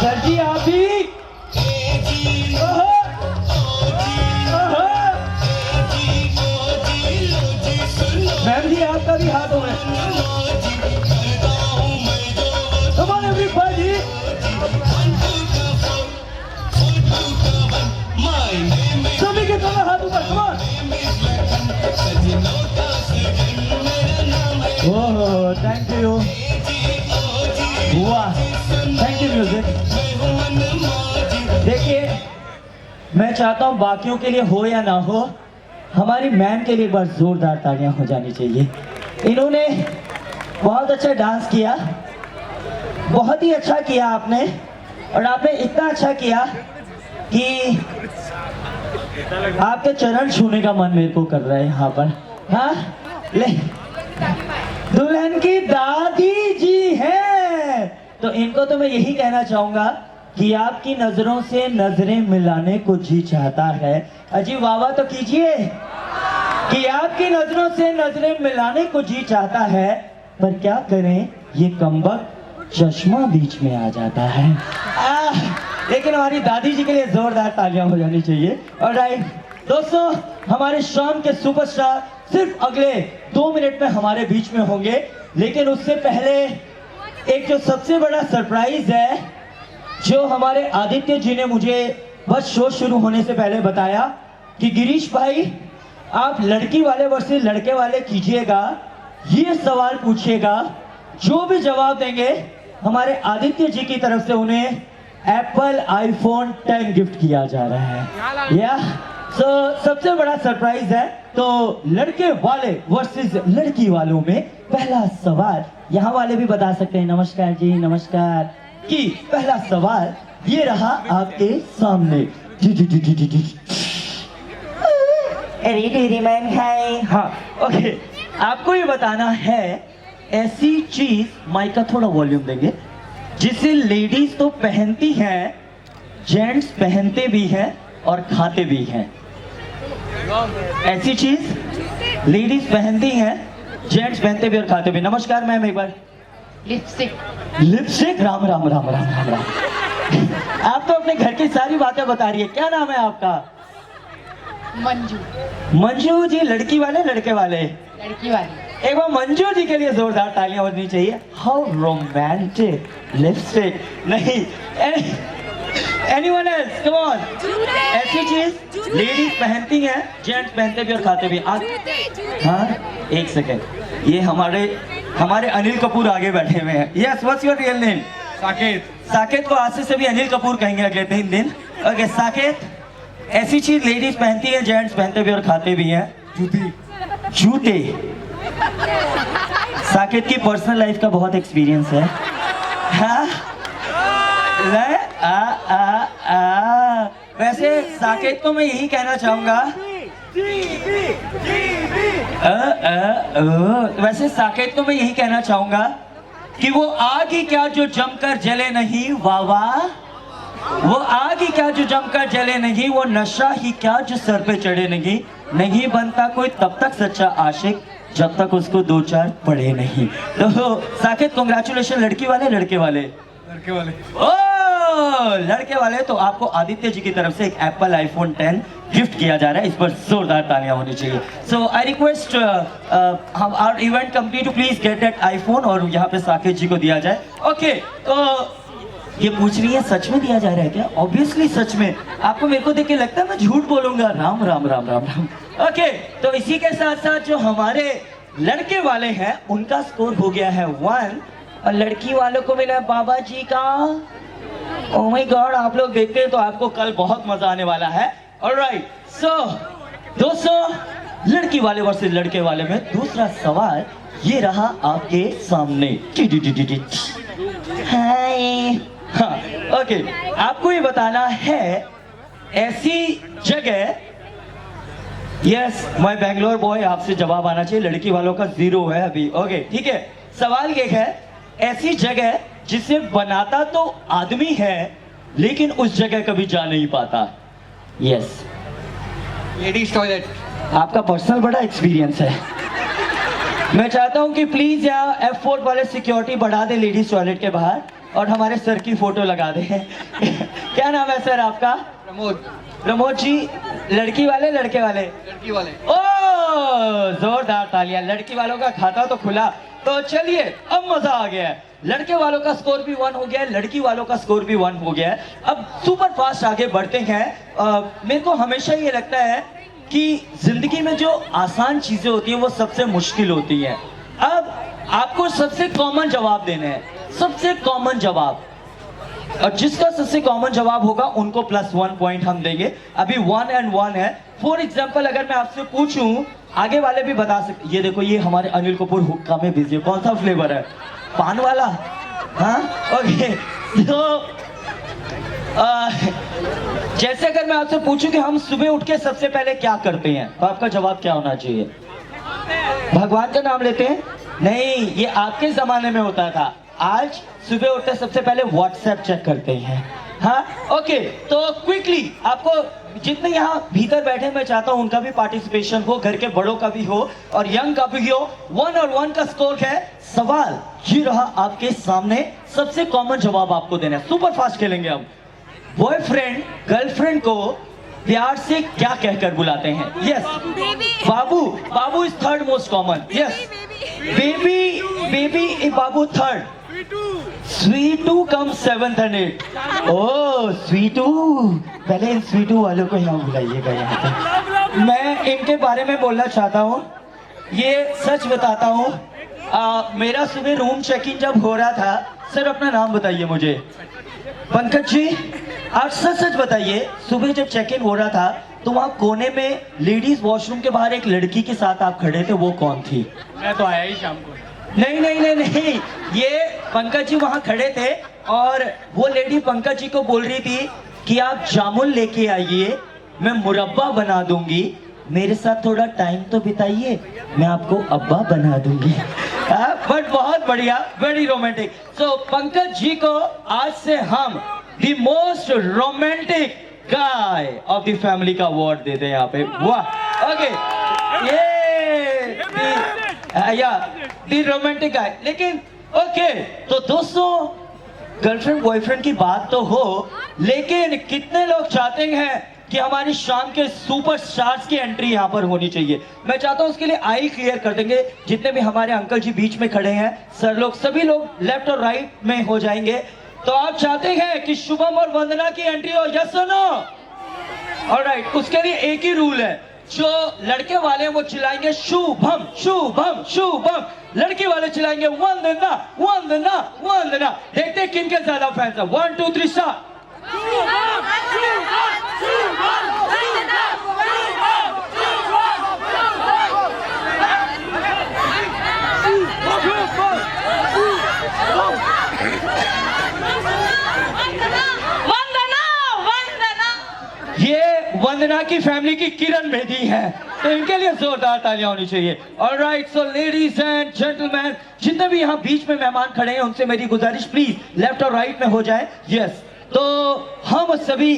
Sir जी आप भी ma'am जी आपका भी हाथ हो रहा है। Come on everybody. सभी के दोनों हाथ ऊपर, come on. Oh thank you, वाह थैंक यू म्यूजिक। देखिए मैं चाहता हूँ बाकियों के लिए हो या ना हो, हमारी मैम के लिए एक बार जोरदार तालियां हो जानी चाहिए। इन्होंने बहुत अच्छा डांस किया, बहुत ही अच्छा किया आपने, और आपने इतना अच्छा किया कि आपके चरण छूने का मन मेरे को कर रहा है यहाँ पर। हाँ ले, दुल्हन की दादी जी है, तो इनको तो मैं यही कहना चाहूंगा कि आपकी नजरों से नजरें मिलाने को जी चाहता है। अजी वाह वाह तो कीजिए कि आपकी नजरों से नजरें मिलाने को जी चाहता है, पर क्या करें ये कमबख्त चश्मा बीच में आ जाता है। लेकिन हमारी दादी जी के लिए जोरदार तालियां हो जानी चाहिए। ऑलराइट दोस्तों, हमारे शाम के सुपरस्टार सिर्फ अगले 2 मिनट में हमारे बीच में होंगे, लेकिन उससे पहले एक जो सबसे बड़ा सरप्राइज है जो हमारे आदित्य जी ने मुझे बस शो शुरू होने से पहले बताया कि गिरीश भाई आप लड़की वाले वर्सेस लड़के वाले कीजिएगा, ये सवाल पूछिएगा, जो भी जवाब देंगे हमारे आदित्य जी की तरफ से उन्हें एप्पल आईफोन 10 गिफ्ट किया जा रहा है। या सबसे बड़ा सरप्राइज है। तो लड़के वाले वर्सेस लड़की वालों में पहला सवाल, यहाँ वाले भी बता सकते हैं नमस्कार जी नमस्कार, कि पहला सवाल ये रहा आपके सामने। हाँ ओके, आपको ये बताना है ऐसी चीज, माइक का थोड़ा वॉल्यूम देंगे, जिसे लेडीज तो पहनती हैं, जेंट्स पहनते भी हैं और खाते भी हैं। ऐसी चीज लेडीज पहनती हैं, जेंट्स पहनते भी और खाते भी। नमस्कार मैम, एक बार। लिपस्टिक। लिपस्टिक, राम राम राम राम राम राम। आप तो अपने घर की सारी बातें बता रही है। क्या नाम है आपका? मंजू। मंजू जी, लड़की वाले लड़के वाले? लड़की वाली। एक बार मंजू जी के लिए जोरदार तालियां बजनी चाहिए। How romantic. लिपस्टिक नहीं, एनीवन एल्स, कम ऑन। ऐसी चीज लेडीज पहनती हैं, जेंट्स पहनते भी और खाते भी। हाँ एक सेकेंड, ये हमारे अनिल कपूर आगे बैठे हुए हैं। Yes, what's your real name? Saket. Saket को आज से भी अनिल कपूर कहेंगे अगले 3 दिन। ओके साकेत, ऐसी चीज लेडीज पहनती है, जेंट्स पहनते भी और खाते भी हैं। जूती। जूते। साकेत की पर्सनल लाइफ का बहुत एक्सपीरियंस है। हाँ? वैसे साकेत को मैं यही कहना चाहूंगा, वैसे साकेत को मैं यही कहना चाहूंगा कि वो आग ही क्या जो जमकर जले नहीं, वाह वाह। वो आग ही क्या जो जमकर जले नहीं, वो नशा ही क्या जो सर पे चढ़े नहीं। नहीं बनता कोई तब तक सच्चा आशिक जब तक उसको 2-4 पढ़े नहीं। तो साकेत कांग्रेचुलेशन। लड़की वाले लड़के वाले? लड़के वाले। ओ लड़के वाले, तो आपको आदित्य जी की तरफ से एक एप्पल आईफोन 10 गिफ्ट किया जा रहा है। इस पर जोरदार तालियां होनी चाहिए। सो आई रिक्वेस्ट हम our event company to please get that iPhone, और यहाँ पे साकेत जी को दिया जाए। ओके तो ये पूछ रही है सच में दिया जा रहा है क्या? ऑब्वियसली सच में। आपको मेरे को देख के लगता है मैं झूठ बोलूंगा? राम राम राम राम राम। ओके तो इसी के साथ साथ जो हमारे लड़के वाले हैं उनका स्कोर हो गया है 1, और लड़की वालों को मिला बाबा जी का। ओह माय गॉड, आप लोग देखते हैं तो आपको कल बहुत मजा आने वाला है। ऑलराइट सो दोस्तों, लड़की वाले वर्सेस लड़के वाले में दूसरा सवाल ये रहा आपके सामने। हाय। हाँ ओके, आपको ये बताना है ऐसी जगह, यस माय बैंगलोर बॉय, आपसे जवाब आना चाहिए। लड़की वालों का 0 है अभी। ओके ठीक है, सवाल ये है ऐसी जगह जिसे बनाता तो आदमी है लेकिन उस जगह कभी जा नहीं पाता। Yes, ladies toilet. आपका पर्सनल बड़ा एक्सपीरियंस है। मैं चाहता हूं कि प्लीज यहाँ F4 वाले सिक्योरिटी बढ़ा दे लेडीज टॉयलेट के बाहर। और हमारे सर की फोटो लगा दें। क्या नाम है सर आपका? प्रमोद। प्रमोद जी, लड़की वाले लड़के वाले? लड़की वाले। ओ जोरदार तालियां, लड़की वालों का खाता तो खुला। तो चलिए अब मजा आ गया है, लड़के वालों का स्कोर भी 1 हो गया है, लड़की वालों का स्कोर भी 1 हो गया है। अब सुपर फास्ट आगे बढ़ते हैं। मेरे को हमेशा ये लगता है कि जिंदगी में जो आसान चीजें होती हैं वो सबसे मुश्किल होती हैं। अब आपको सबसे कॉमन जवाब देना है, सबसे कॉमन जवाब, और जिसका सबसे कॉमन जवाब होगा उनको +1 पॉइंट हम देंगे। अभी 1 and 1 है। फॉर एग्जाम्पल अगर मैं आपसे पूछूं, आगे वाले भी बता सकते। ये देखो, ये हमारे अनिल कपूर हुक्का में बिजी है। कौन सा फ्लेवर है? पान वाला? हाँ, ओके। तो जैसे अगर मैं आपसे पूछूं कि हम सुबह उठ के सबसे पहले क्या करते हैं, तो आपका जवाब क्या होना चाहिए? भगवान का नाम लेते हैं? नहीं, ये आपके जमाने में होता था। आज सुबह उठते सबसे पहले व्हाट्सएप चेक करते हैं। हाँ, ओके। तो क्विकली आपको जितने यहाँ भीतर बैठे, मैं चाहता हूँ उनका भी पार्टिसिपेशन हो, घर के बड़ों का भी हो और यंग का भी हो। 1 और 1 का स्कोर है। सवाल ये रहा आपके सामने, सबसे कॉमन जवाब आपको देना है। सुपर फास्ट खेलेंगे हम। बॉयफ्रेंड गर्लफ्रेंड को प्यार से क्या कहकर बुलाते हैं? Yes, Babu. Babu is third most common. Yes, baby. Baby Babu third. Sweetu come 7th and 8th। ओ स्वीटू, पहले इन स्वीटू वालों को यहाँ बुलाइएगा। यहाँ पे मैं इनके बारे में बोलना चाहता हूँ, ये सच बताता हूँ। मेरा सुबह रूम चेक इन जब हो रहा था, सर अपना नाम बताइए मुझे। पंकज जी, आप सच सच बताइए, सुबह जब चेक इन हो रहा था तो वहाँ कोने में लेडीज वॉशरूम के बाहर एक लड़की के साथ आप खड़े थे, वो कौन थी? मैं तो आया ही शाम को। नहीं नहीं नहीं नहीं, ये पंकज जी वहां खड़े थे और वो लेडी पंकज जी को बोल रही थी कि आप जामुन लेके आइए, मैं मुरब्बा बना दूंगी, मेरे साथ थोड़ा टाइम तो बिताइए, मैं आपको अब्बा बना दूंगी। बट बहुत बढ़िया, वेरी रोमांटिक। सो पंकज जी को आज से हम the most romantic guy of the family का अवार्ड देते हैं यहाँ पे। वाह, ओके, ये या दी रोमांटिक गाय। लेकिन ओके, तो दोस्तों गर्लफ्रेंड बॉयफ्रेंड की बात तो हो, लेकिन कितने लोग चाहते हैं कि हमारी शाम के सुपरस्टार्स की एंट्री यहाँ पर होनी चाहिए? मैं चाहता हूँ उसके लिए आई क्लियर कर देंगे। जितने भी हमारे अंकल जी बीच में खड़े हैं, सर लोग, सभी लोग लेफ्ट और राइट में हो जाएंगे। तो आप चाहते हैं कि शुभम और वंदना की एंट्री हो? यस और नो? ऑलराइट, उसके लिए एक ही रूल है, जो लड़के वाले हैं वो चिल्लाएंगे शुभम शुभम शुभम, लड़की वाले चिल्लाएंगे वंदना वंदना वंदना। देखते हैं किनके ज्यादा फैंस हैं। 1 2 3 स्टार्ट। ये वंदना की फैमिली की किरण बेदी है, तो इनके लिए जोरदार तालियां होनी चाहिए। Alright, so ladies and gentleman, जितने भी यहाँ बीच में मेहमान खड़े हैं उनसे मेरी गुजारिश, प्लीज लेफ्ट और राइट में हो जाए। यस, तो हम सभी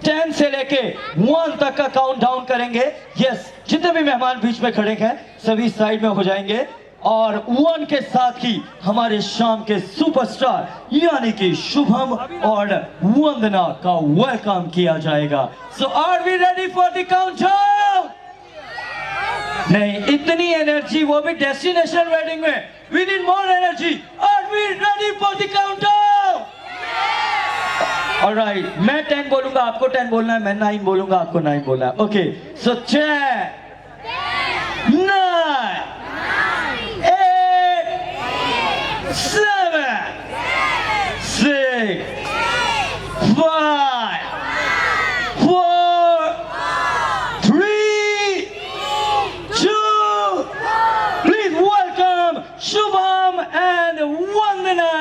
10 से लेके 1 तक का काउंट डाउन करेंगे। यस, जितने भी मेहमान बीच में खड़े हैं सभी साइड में हो जाएंगे और 1 के साथ ही हमारे शाम के सुपरस्टार यानी कि शुभम और वंदना का वेलकम किया जाएगा। So are we ready for the countdown? नहीं, इतनी एनर्जी, वो भी डेस्टिनेशन वेडिंग में। We need more energy. Are we ready for the countdown? Alright, मैं 10 बोलूंगा, आपको 10 बोलना है, मैं 9 बोलूंगा, आपको 9 बोलना है। Okay, so 10 9 8 7 6 5 4 3 2, please welcome Shubham and Vandana.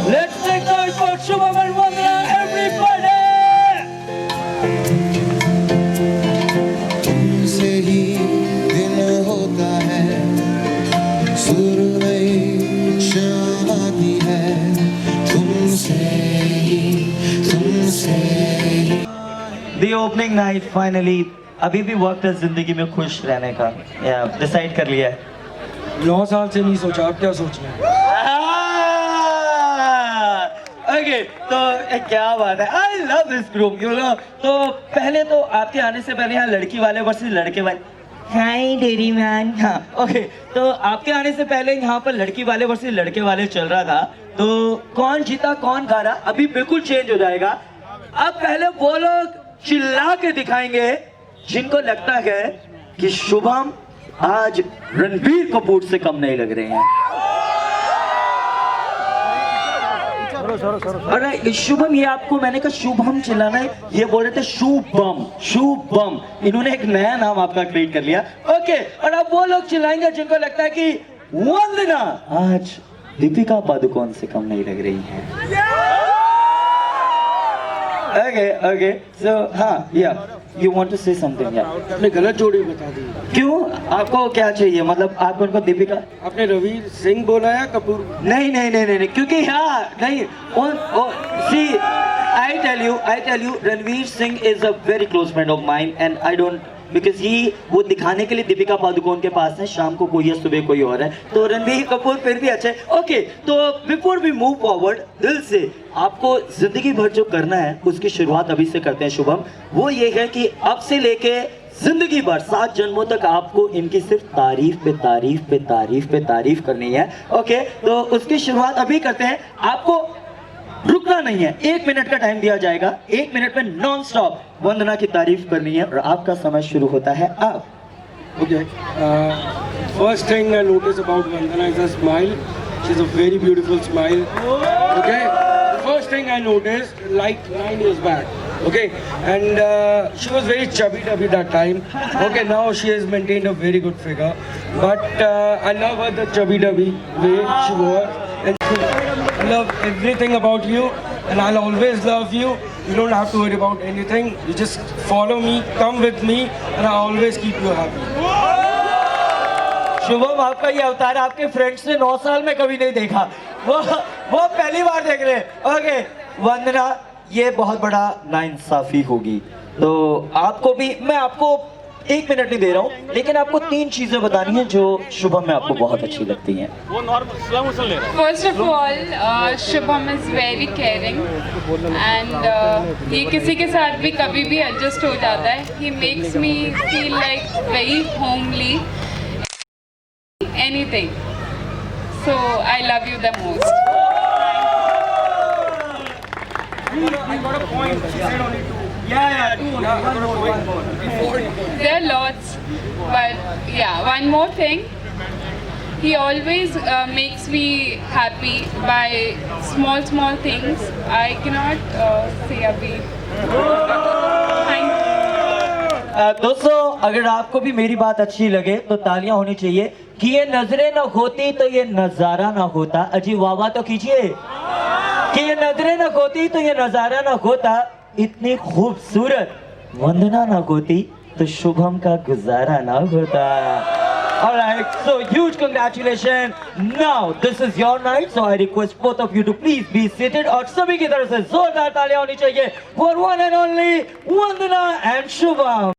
Let's take time for Shubham and Vandana, everybody. तुमसे ही दिन होता है, सुरमई शादी है, तुमसे ही। The opening night finally. अभी भी वक्त है जिंदगी में खुश रहने का, या डिसाइड कर लिया है? 9 साल से नहीं सोचा, अब क्या सोचना है? ओके तो क्या बात है, I love this group you know. तो पहले तो आपके आने से पहले यहाँ लड़की वाले वर्सेस लड़के वाले, हाय डेरी मैन, हाँ ओके। तो आपके आने से पहले यहाँ पर लड़की वाले वर्सेस लड़के वाले चल रहा था, तो कौन जीता कौन हारा अभी बिल्कुल चेंज हो जाएगा। अब पहले वो लोग चिल्ला के दिखाएंगे जिनको लगता है कि शुभम आज रणबीर कपूर से कम नहीं लग रहे हैं। अरे शुभम, ये आपको मैंने कहा शुभम चिल्लाना है, ये बोल रहे थे शुभम शुभम, इन्होंने एक नया नाम आपका क्रिएट कर लिया। ओके, और अब वो लोग चिल्लाएंगे जिनको लगता है कि वंदना आज दीपिका पादुकोण से कम नहीं लग रही है। ओके ओके, सो हाँ या you want to say something या? आपने गलत जोड़ी बता दी। क्यों, आपको क्या चाहिए, मतलब आप उनको दीपिका? आपने रणवीर सिंह बोला या कपूर? नहीं नहीं नहीं नहीं, क्योंकि हाँ नहीं, see I tell you Ranveer Singh is a very close friend of mine and I don't, because he वो दिखाने के लिए दीपिका पादुकोण के पास है, शाम को कोई है सुबह कोई और है, तो रणबीर कपूर फिर भी अच्छे। ओके, तो बिफोर वी मूव फॉरवर्ड, दिल से आपको जिंदगी भर जो करना है उसकी शुरुआत अभी से करते हैं शुभम। वो ये है कि अब से लेके जिंदगी भर 7 जन्मों तक आपको इनकी सिर्फ तारीफ पे तारीफ पे तारीफ पे तारीफ करनी है। ओके, तो उसकी शुरुआत अभी करते हैं। आपको रुकना नहीं है, 1 मिनट का टाइम दिया जाएगा, 1 मिनट में नॉन स्टॉप वंदना की तारीफ करनी है और आपका समय शुरू होता है अब। Okay. First thing I notice about Vandana is her smile. She's a very beautiful smile. Okay. The first thing I noticed, like 9 years back. Okay. And she was very chubby that time. Okay. Now she has maintained a very good figure. But I love her the chubby way she was. And I love everything about you. And I'll always love you. You don't have to worry about anything. You just follow me, come with me, and I'll always keep you happy. Shubham, आपका ये अवतार आपके friends ने 9 साल में कभी नहीं देखा, वो पहली बार देख रहे हैं। ओके वंदना, ये बहुत बड़ा नाइंसाफी होगी, तो आपको भी मैं आपको 1 मिनट नहीं दे रहा हूँ, लेकिन आपको 3 चीजें बतानी है जो शुभम में आपको बहुत अच्छी लगती हैं। First of all, Shubham is very caring and ये किसी के साथ भी कभी भी adjust हो जाता है. He makes me feel like very homely. Anything. So I love you the most. I got a point. She said only 2. There are lots, but yeah, one more thing. He always makes me happy by small things. I cannot say abhi. Thank you. दोस्तों, अगर आपको भी मेरी बात अच्छी लगे तो तालियां होनी चाहिए कि ये नजरें ना होती तो ये नजारा ना होता। अजी वाह वाह तो कीजिए कि ये नजरें ना होती तो ये नजारा ना होता, इतनी खूबसूरत वंदना ना होती तो शुभम का गुजारा ना होता। Alright, so huge congratulations. Now this is your night, so I request both of you to please be seated और सभी की तरफ से जोरदार तालियां होनी चाहिए for one and only Vandana and Shubham.